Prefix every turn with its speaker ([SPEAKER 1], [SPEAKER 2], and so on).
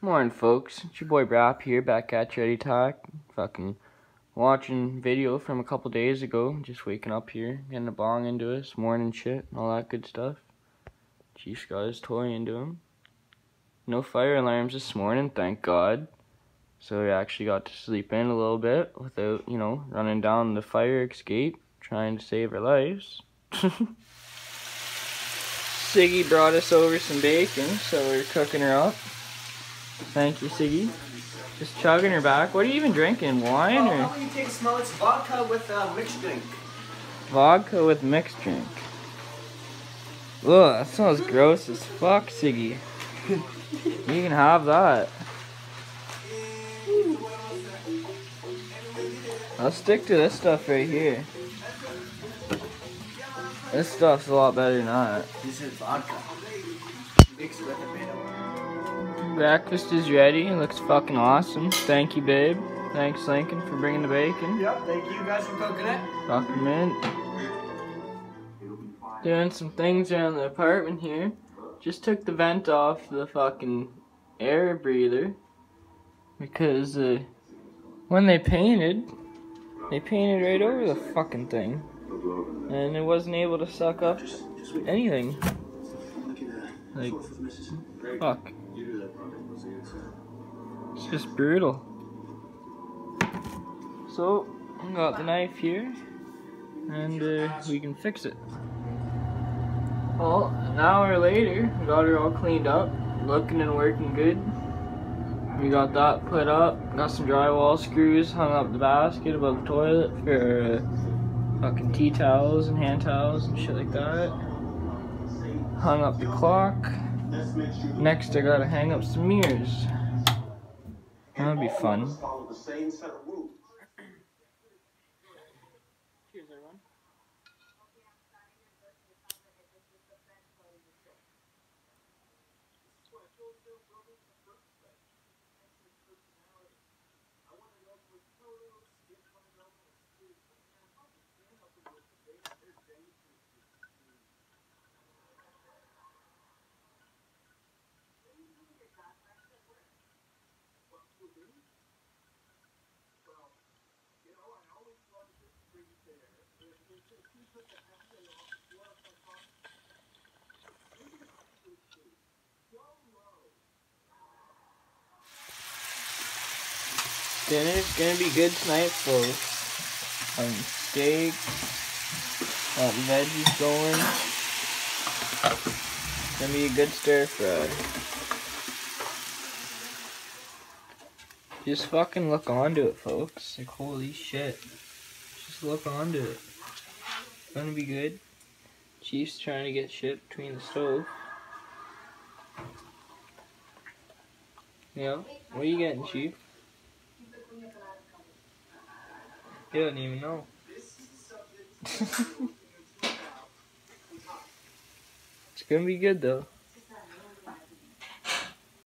[SPEAKER 1] Morning, folks. It's your boy Brap here, back at Ready Talk. Fucking watching video from a couple days ago. Just waking up here, getting a bong into us, morning shit, and all that good stuff. Chief's got his toy into him. No fire alarms this morning, thank God. So we actually got to sleep in a little bit without, running down the fire escape, trying to save our lives. Siggy brought us over some bacon, so we're cooking her up. Thank you, Siggy. Just chugging her back. What are you even drinking? Wine or?
[SPEAKER 2] How do you take a smell? It's vodka with mixed drink.
[SPEAKER 1] Vodka with mixed drink. Ugh, that smells gross as fuck, Siggy. You can have that. I'll stick to this stuff right here. This stuff's a lot better than that.
[SPEAKER 2] This is vodka. Mixed with tomato.
[SPEAKER 1] Breakfast is ready. It looks fucking awesome. Thank you, babe. Thanks, Lincoln, for bringing the bacon.
[SPEAKER 2] Yep, thank you guys for cooking it.
[SPEAKER 1] Fucking mint. Doing some things around the apartment here. Just took the vent off the fucking air breather. Because when they painted right over the fucking thing. And it wasn't able to suck up anything. Like, fuck. It's just brutal. So, I got the knife here, and we can fix it. Well, an hour later, we got her all cleaned up, looking and working good. We got that put up, got some drywall screws, hung up the basket above the toilet for fucking tea towels and hand towels and shit like that. Hung up the clock. Next I gotta hang up some mirrors. That'll be fun. Cheers, everyone. Dinner's gonna be good tonight, folks. Steak, got veggies going. It's gonna be a good stir fry. Just fucking look onto it, folks. Like, holy shit. Just look onto it. It's gonna be good. Chief's trying to get shit between the stove. Yeah, what are you getting, Chief? He doesn't even know. It's gonna be good though.